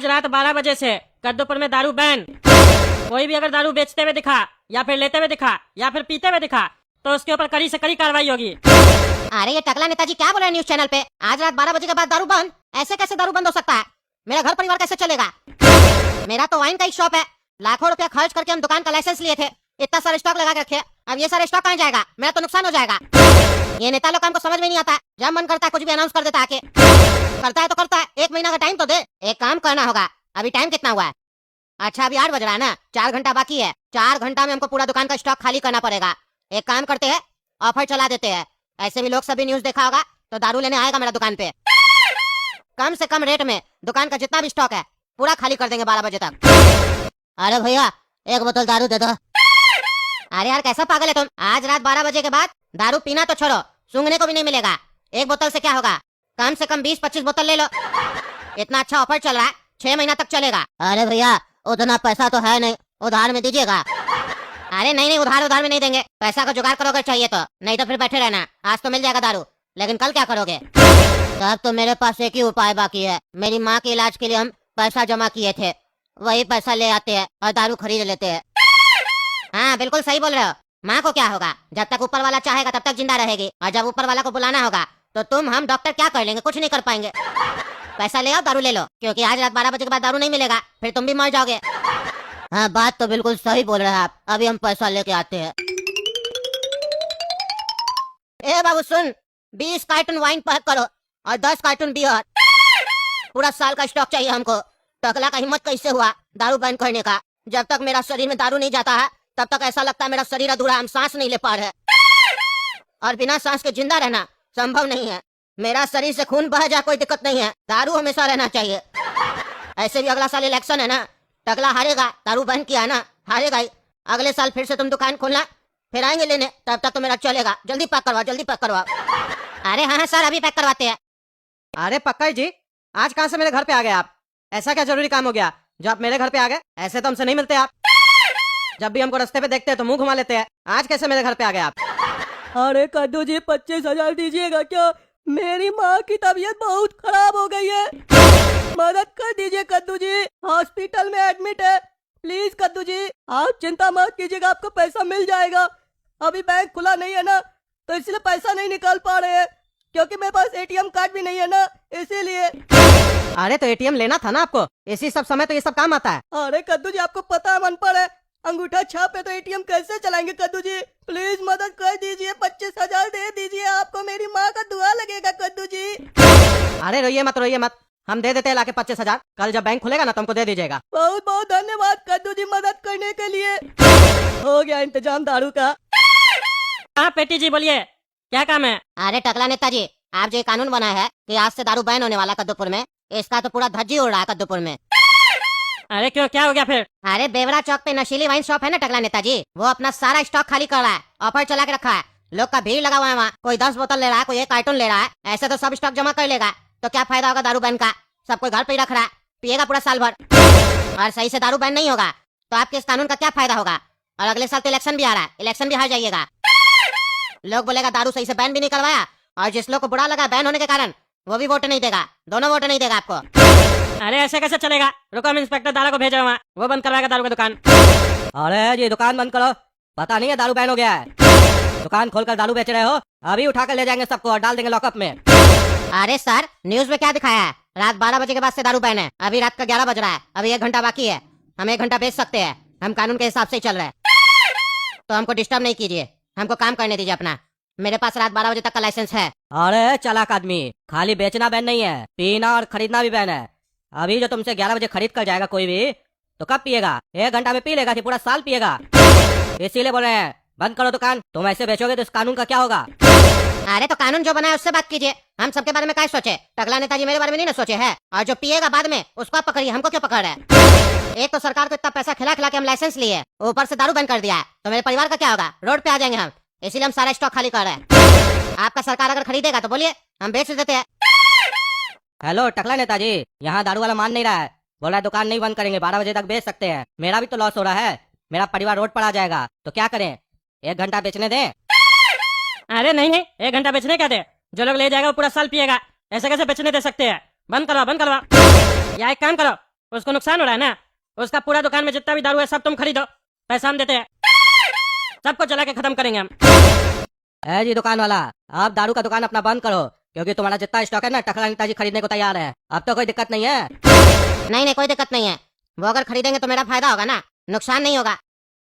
आज रात 12 बजे से कद्दूपुर में दारू बैन। कोई भी अगर दारू बेचते हुए दिखा या फिर लेते हुए दिखा या फिर पीते हुए दिखा तो उसके ऊपर कड़ी से कड़ी कार्रवाई होगी। अरे ये टकला नेताजी क्या बोल रहे हैं न्यूज चैनल पे? आज रात 12 बजे के बाद दारू बंद? ऐसे कैसे दारू बंद हो सकता है? मेरा घर परिवार कैसे चलेगा? मेरा तो वाइन का ही शॉप है, लाखों रुपया खर्च करके हम दुकान का लाइसेंस लिए थे, इतना सारा स्टॉक लगा के रखे, अब ये सारे स्टॉक कहाँ जाएगा? मेरा तो नुकसान हो जाएगा। ये नेता लोग हमको समझ में नहीं आता, जब मन करता है कुछ भी अनाउंस कर देता आके। करता है तो करता है, 1 महीना का टाइम तो दे। एक काम करना होगा, अभी टाइम कितना हुआ है? अच्छा अभी 8 बज रहा है ना, 4 घंटा बाकी है। 4 घंटा में हमको पूरा दुकान का स्टॉक खाली करना पड़ेगा। एक काम करते हैं, ऑफर चला देते हैं। ऐसे भी लोग सभी न्यूज देखा होगा तो दारू लेने आएगा मेरा दुकान पे। कम से कम रेट में दुकान का जितना भी स्टॉक है पूरा खाली कर देंगे 12 बजे तक। अरे भैया 1 बोतल दारू दे दो। अरे यार कैसा पागल है तुम? आज रात 12 बजे के बाद दारू पीना तो छोड़ो, सूंघने को भी नहीं मिलेगा। 1 बोतल से क्या होगा? कम से कम 20-25 बोतल ले लो। इतना अच्छा ऑफर चल रहा है, 6 महीना तक चलेगा। अरे भैया उतना पैसा तो है नहीं, उधार में दीजिएगा। अरे नहीं उधार में नहीं देंगे, पैसा का जुगाड़ करोगे चाहिए तो, नहीं तो फिर बैठे रहना। आज तो मिल जाएगा दारू, लेकिन कल क्या करोगे? तब तो मेरे पास एक ही उपाय बाकी है। मेरी माँ के इलाज के लिए हम पैसा जमा किए थे, वही पैसा ले आते हैं और दारू खरीद लेते हैं। हाँ बिल्कुल सही बोल रहे हो। माँ को क्या होगा? जब तक ऊपर वाला चाहेगा तब तक जिंदा रहेगी, और जब ऊपर वाला को बुलाना होगा तो तुम हम डॉक्टर क्या कर लेंगे? कुछ नहीं कर पाएंगे। पैसा ले आओ, दारू ले लो, क्योंकि आज रात 12 बजे के बाद दारू नहीं मिलेगा, फिर तुम भी मर जाओगे। हाँ बात तो बिल्कुल सही बोल रहे हैं आप, अभी हम पैसा लेके आते हैं। ए बाबू सुन, 20 कार्टन वाइन पैक करो और 10 कार्टन बियर। पूरा साल का स्टॉक चाहिए हमको। टकला का हिम्मत कैसे हुआ दारू बैन करने का? जब तक मेरा शरीर में दारू नहीं जाता है तब तक ऐसा लगता है मेरा शरीर अधूरा, हम सांस नहीं ले पा रहे, और बिना सांस के जिंदा रहना संभव नहीं है। मेरा शरीर से खून बह जाए कोई दिक्कत नहीं है, दारू हमेशा रहना चाहिए। ऐसे भी अगला साल इलेक्शन है ना, टकला हारेगा, दारू बंद किया ना, हारेगा ही। अगले साल फिर से तुम दुकान खोलना, फिर आएंगे लेने, तब तक तो मेरा चलेगा। जल्दी पैक करवाओ, जल्दी पैक करवाओ। अरे हाँ सर अभी पैक करवाते हैं। अरे पक्का जी, आज कहाँ से मेरे घर पे आ गए आप? ऐसा क्या जरूरी काम हो गया जो आप मेरे घर पे आ गए? ऐसे तो हमसे नहीं मिलते आप, जब भी हमको रास्ते पे देखते हैं तो मुंह घुमा लेते हैं। आज कैसे मेरे घर पे आ गए आप? अरे कद्दू जी 25,000 दीजिएगा क्या? मेरी माँ की तबीयत बहुत खराब हो गई है, मदद कर दीजिए कद्दू जी, हॉस्पिटल में एडमिट है। प्लीज कद्दू जी आप चिंता मत कीजिएगा, आपको पैसा मिल जाएगा। अभी बैंक खुला नहीं है ना, तो इसलिए पैसा नहीं निकाल पा रहे हैं, क्योंकि मेरे पास एटीएम कार्ड भी नहीं है ना, इसीलिए। अरे तो एटीएम लेना था ना आपको, इसी सब समय तो ये सब काम आता है। अरे कद्दू जी आपको पता है अनपढ़ है, अंगूठा छाप है तो एटीएम कैसे चलाएंगे? कद्दू जी प्लीज मदद कर दीजिए, 25,000 दे दीजिए, आपको मेरी माँ का दुआ लगेगा कद्दू जी। अरे रोइए मत, हम दे देते हैं लाके 25,000। कल जब बैंक खुलेगा ना तुमको दे दीजिएगा। बहुत बहुत धन्यवाद कद्दू जी मदद करने के लिए। हो गया इंतजाम दारू का। हाँ पेटी जी बोलिए, क्या काम है? अरे टकला नेताजी, आप जो कानून बनाया है कि आज से दारू बैन होने वाला कद्दूपुर में, इसका तो पूरा धज्जी उड़ रहा है कद्दूपुर में। अरे क्यों, क्या हो गया फिर? अरे बेवड़ा चौक पे नशीली वाइन शॉप है ना टकला नेताजी, वो अपना सारा स्टॉक खाली कर रहा है, ऑफर चला के रखा है। लोग का भीड़ लगा हुआ है वहाँ, कोई 10 बोतल ले रहा है, कोई 1 कार्टून ले रहा है। ऐसे तो सब स्टॉक जमा कर लेगा, तो क्या फायदा होगा दारू बैन का? सब कोई घर पे ही रख रहा है, पिएगा पूरा साल भर, और सही से दारू बैन नहीं होगा तो आपके इस कानून का क्या फायदा होगा? और अगले साल तो इलेक्शन भी आ रहा है, इलेक्शन भी हार जाइएगा। लोग बोलेगा दारू सही से बैन भी नहीं करवाया, और जिस लोग को बुरा लगा बैन होने के कारण वो भी वोट नहीं देगा, दोनों वोट नहीं देगा आपको। अरे ऐसे कैसे चलेगा? रुको हम इंस्पेक्टर दारा को भेजा वहाँ, वो बंद करवाएगा दारू की दुकान। अरे जी दुकान बंद करो, पता नहीं है दारू बैन हो गया है। दुकान खोलकर दारू बेच रहे हो, अभी उठा कर ले जाएंगे सबको और डाल देंगे लॉकअप में। अरे सर न्यूज में क्या दिखाया है? रात 12 बजे के बाद से दारू बैन है, अभी रात का 11 बज रहा है, अभी 1 घंटा बाकी है। हम 1 घंटा बेच सकते हैं, हम कानून के हिसाब से ही चल रहे हैं, तो हमको डिस्टर्ब नहीं कीजिए, हमको काम करने दीजिए अपना। मेरे पास रात 12 बजे तक का लाइसेंस है। अरे चालाक आदमी, खाली बेचना बैन नहीं है, पीना और खरीदना भी बैन है। अभी जो तुमसे 11 बजे खरीद कर जाएगा कोई भी, तो कब पिएगा? 1 घंटा में पी लेगा कि पूरा साल पिएगा? इसीलिए बोल रहे हैं बंद करो दुकान। तुम ऐसे बेचोगे तो इस कानून का क्या होगा? अरे तो कानून जो बना है उससे बात कीजिए, हम सबके बारे में क्या सोचे? टकला नेताजी मेरे बारे में नहीं ना सोचे है, और जो पिएगा बाद में उसको आप पकड़िए, हमको क्यों पकड़ रहे हैं? एक तो सरकार को इतना पैसा खिला खिला के हम लाइसेंस लिए, ऊपर से दारू बंद कर दिया है, तो मेरे परिवार का क्या होगा? रोड पे आ जाएंगे हम, इसीलिए हम सारा स्टॉक खाली कर रहे हैं। आपका सरकार अगर खरीदेगा तो बोलिए, हम बेच देते हैं। हेलो टकला नेताजी, यहाँ दारू वाला मान नहीं रहा है, बोल रहा है दुकान नहीं बंद करेंगे, 12 बजे तक बेच सकते हैं। मेरा भी तो लॉस हो रहा है, मेरा परिवार रोड पर आ जाएगा, तो क्या करें? 1 घंटा बेचने दें? अरे नहीं 1 घंटा बेचने क्या दे, जो लोग ले जाएगा वो पूरा साल पिएगा, ऐसे कैसे बेचने दे सकते हैं? बंद करवा या एक काम करो, उसको नुकसान हो रहा है ना। उसका पूरा दुकान में जितना भी दारू है सब तुम खरीदो, पैसा हम देते हैं, सबको जला के खत्म करेंगे हम। है जी दुकान वाला, आप दारू का दुकान अपना बंद करो, क्योंकि तुम्हारा जितना स्टॉक है ना टकला नेताजी खरीदने को तैयार है। अब तो कोई दिक्कत नहीं है। नहीं नहीं, कोई दिक्कत नहीं है। वो अगर खरीदेंगे तो मेरा फायदा होगा ना, नुकसान नहीं होगा।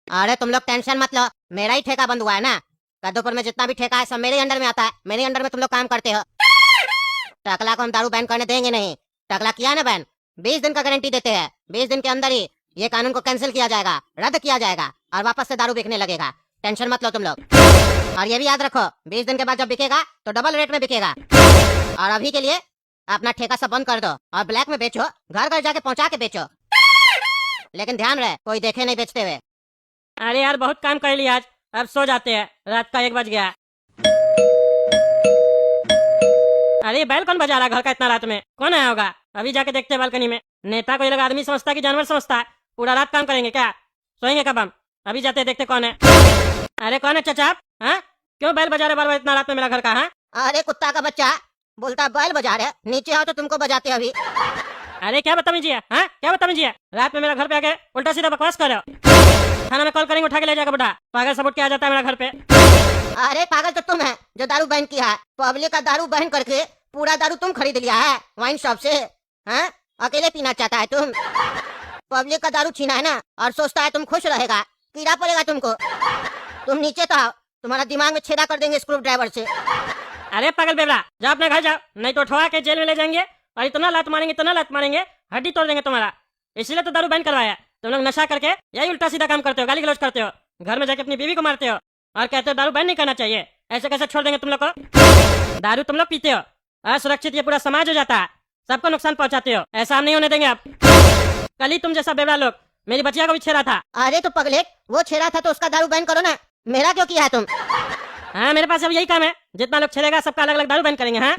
अरे तुम लोग टेंशन मत लो, मेरा ही ठेका बंद हुआ है ना। कद्दूपुर में जितना भी ठेका है सब मेरे अंडर में आता है, मेरे अंडर में तुम लोग काम करते हो। टकला को हम दारू बैन करने देंगे नहीं। टकला किया ना बैन, 20 दिन का गारंटी देते हैं। 20 दिन के अंदर ही ये कानून को कैंसिल किया जाएगा, रद्द किया जाएगा और वापस से दारू बिकने लगेगा। टेंशन मत लो तुम लोग। और ये भी याद रखो, 20 दिन के बाद जब बिकेगा तो डबल रेट में बिकेगा। और अभी के लिए अपना ठेका सब बंद कर दो और ब्लैक में बेचो, घर घर जाके पहुंचा के बेचो। लेकिन ध्यान रहे कोई देखे नहीं बेचते हुए। अरे यार बहुत काम कर लिया आज, अब सो जाते हैं, रात का 1 बज गया। अरे ये बैल कौन बजा रहा है घर का इतना रात में? कौन आया होगा? अभी जाके देखते हैं बालकनी में। नेता को ये लोग आदमी समझता है कि जानवर समझता है। पूरा रात काम करेंगे क्या? सोएंगे कब हम? अभी जाते हैं देखते कौन है। अरे कौन है चाचा आप? हाँ, क्यों बैल बजा रहे बार बार इतना रात में मेरा घर का? हाँ, अरे कुत्ता का बच्चा बोलता बैल बजा रहे, नीचे आओ तो तुमको बजाते अभी। अरे क्या बदतमीजी है? हाँ, क्या बदतमीजी है? रात में मेरा घर पे आके उल्टा सीधा बकवास कर रहे हो। थाना में कॉल करेंगे, उठा के ले जाएगा बुढ़ा। पागल सब उठ के आ जाता है मेरा घर पे। अरे पागल तो तुम है जो दारू बैन किया है। पब्लिक का दारू बैन करके पूरा दारू तुम खरीद लिया है वाइन शॉप से। हाँ, अकेले पीना चाहता है तुम। पब्लिक का दारू छीना है ना और सोचता है तुम खुश रहेगा, कीड़ा पड़ेगा तुमको। तुम नीचे तो आओ, तुम्हारा दिमाग में छेदा कर देंगे स्क्रू ड्राइवर से। अरे पागल बेवड़ा, जाओ अपने घर जाओ, नहीं तो उठवा के जेल में ले जाएंगे और इतना लात मारेंगे हड्डी तोड़ देंगे तुम्हारा। इसीलिए तो दारू बैन करवाया। तुम लोग नशा करके यही उल्टा सीधा काम करते हो, गाली गलौज करते हो, घर में जाके अपनी बीवी को मारते हो और कहते हो दारू बैन नहीं करना चाहिए। ऐसे कैसे छोड़ देंगे तुम लोग को? दारू तुम लोग पीते हो, असुरक्षित ये पूरा समाज हो जाता है, सबको नुकसान पहुंचाते हो। ऐसा हम नहीं होने देंगे। आप कल ही तुम जैसा बेवड़ा लोग मेरी बच्चिया को भी छेड़ा था। अरे तो पगलेट, वो छेड़ा था तो उसका दारू बैन करो ना, मेरा क्यों किया है तुम? हाँ, मेरे पास अब यही काम है, जितना लोग छेड़ेगा सबका अलग अलग दारू बैन करेंगे। हाँ,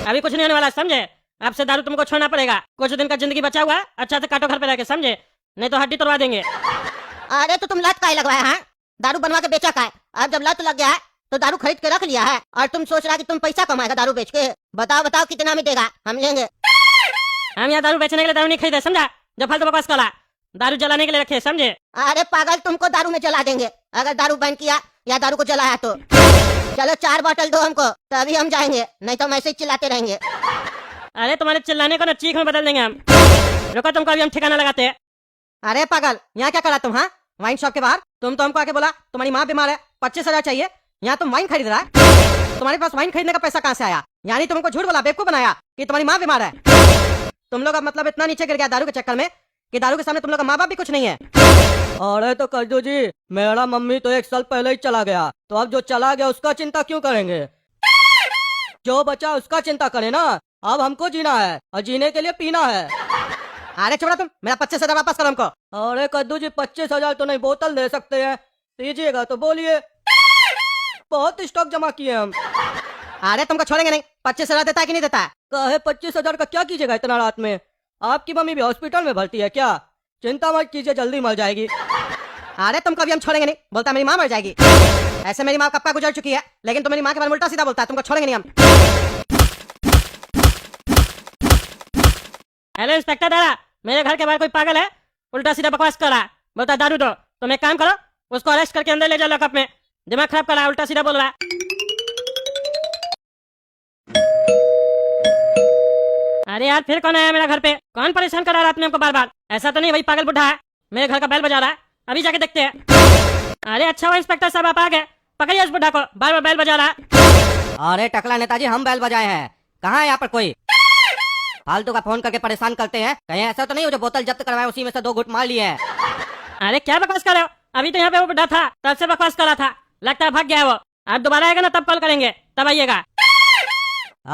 अभी कुछ नहीं होने वाला, समझे? आपसे दारू तुमको छोड़ना पड़ेगा। कुछ दिन का जिंदगी बचा हुआ है, अच्छा से काटो घर पे रहकर, समझे? नहीं तो हड्डी तोड़वा देंगे। अरे तो तुम लत का लगवाया है, दारू बनवा के बेचा का है। अब जब लत लग गया है तो दारू खरीद के रख लिया है और तुम सोच रहा कि तुम पैसा कमाएगा दारू बेच के। बताओ बताओ कितना में देगा, हम लेंगे। हम यहाँ दारू बेचने के लिए दारू नहीं खरीदे, समझा? जो फालतू बकवास करा, दारू जलाने के लिए रखे, समझे? अरे पागल, तुमको दारू में जला देंगे अगर दारू बैन किया या दारू को जलाया तो। चलो 4 बोतल दो हमको, तभी हम जाएंगे, नहीं तो हम ऐसे ही चिल्लाते रहेंगे। अरे तुम्हारे चिल्लाने को ना चीख में बदल देंगे हम। रुको, तुमको अभी हम ठिकाना लगाते हैं। अरे पागल, यहाँ क्या करा तुम? हाँ, वाइन शॉप के बाहर तुम तो हमको आके बोला तुम्हारी माँ बीमार है, 25,000 चाहिए। यहाँ तुम वाइन खरीद रहा है। तुम्हारे पास वाइन खरीदने का पैसा कहाँ से आया? यानी तुमको झूठ बोला, बेवकूफ बनाया कि तुम्हारी माँ बीमार है। तुम लोग अब मतलब इतना नीचे गिर गया दारू के चक्कर में कि दारू के सामने तुम लोग का माँ बाप भी कुछ नहीं है। अरे तो कद्दू जी, मेरा मम्मी तो 1 साल पहले ही चला गया, तो अब जो चला गया उसका चिंता क्यों करेंगे? जो बचा उसका चिंता करे ना। अब हमको जीना है और जीने के लिए पीना है। अरे छोड़ा तुम, मेरा 25,000 वापस करो हमको। अरे कद्दू जी, 25,000 तो नहीं, बोतल दे सकते हैं, दीजिएगा तो बोलिए। बहुत स्टॉक जमा किए हम। अरे तुमको छोड़ेंगे नहीं, 25,000 देता है कि नहीं देता? कहे 25,000 का क्या कीजिएगा इतना रात में? आपकी मम्मी भी हॉस्पिटल में भर्ती है क्या? चिंता मत कीजिए, जल्दी मर जाएगी। अरे तुमको अभी हम छोड़ेंगे नहीं, बोलता मेरी माँ मर जाएगी। ऐसे मेरी माँ कब का गुजर चुकी है, लेकिन तुम मेरी माँ के बारे में उल्टा सीधा बोलता है। तुमको छोड़ेंगे नहीं हम। हेलो इंस्पेक्टर दादा, मेरे घर के बाहर कोई पागल है, उल्टा सीधा बकवास कर रहा है, बोलता दारू दो। तुम एक काम करो, उसको अरेस्ट करके अंदर ले जाओ लॉकअप में। दिमाग खराब कर रहा है, उल्टा सीधा बोल रहा है। अरे यार, फिर कौन आया मेरा घर पे? कौन परेशान कर रहा है रात में हमको बार बार? ऐसा तो नहीं वही पागल बुढ़ा है मेरे घर का बैल बजा रहा है। अभी जाके देखते हैं। अरे अच्छा हुआ इंस्पेक्टर साहब आप आ गए, पकड़िए उस बुढ़ा को, बार बार बैल बजा रहा है। अरे टकला नेताजी, हम बैल बजाए हैं? कहाँ है यहाँ पर कोई? फालतू का फोन करके परेशान करते हैं। कहीं ऐसा तो नहीं हो जो बोतल जब्त करवाए उसी में से 2 घूंट मार लिए हैं? अरे क्या बकवास कर रहे हो? अभी तो यहाँ पे वो बुढ़ा था, तब से बकवास कर रहा था, लगता है भाग गया है वो। आप दोबारा आएगा ना तब कॉल करेंगे, तब आइएगा।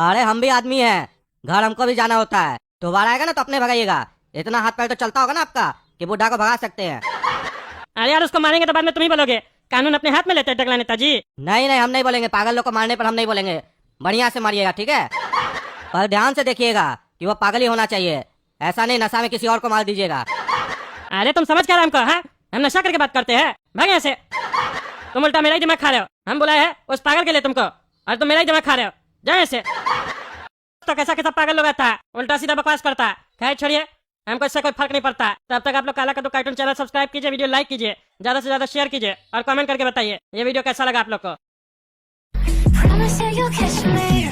अरे हम भी आदमी हैं, घर हमको भी जाना होता है। दोबारा आएगा ना तो अपने भगाइएगा। इतना हाथ पैर तो चलता होगा ना आपका कि बुढ़ा को भगा सकते हैं। अरे यार, उसको मारेंगे तो बाद में तुम ही बोलोगे कानून अपने हाथ में लेते हैं टकला नेताजी। नहीं नहीं, हम नहीं बोलेंगे, पागल लोग को मारने पर हम नहीं बोलेंगे। बढ़िया से मारिएगा, ठीक है? पर ध्यान से देखिएगा कि वो पागल ही होना चाहिए, ऐसा नहीं नशा में किसी और को मार दीजिएगा। अरे तुम समझ क्या रहे हमको? हाँ, हम नशा करके बात करते हैं, भागे यहाँ से। तुम उल्टा मेरा ही दिमाग खा रहे हो। हम बुलाए हैं उस पागल के लिए तुमको, और तुम मेरा ही दिमाग खा रहे हो। जाए से। तो कैसा कैसा पागल लोग आता है, उल्टा सीधा बकवास करता है। खैर छोड़िए, हमको इससे कोई फर्क नहीं पड़ता। तब तक आप लोग काला कद्दू कार्टून चैनल सब्सक्राइब कीजिए, वीडियो लाइक कीजिए, ज्यादा से ज्यादा शेयर कीजिए और कमेंट करके बताइए ये वीडियो कैसा लगा आप लोग को। Promise that you'll catch me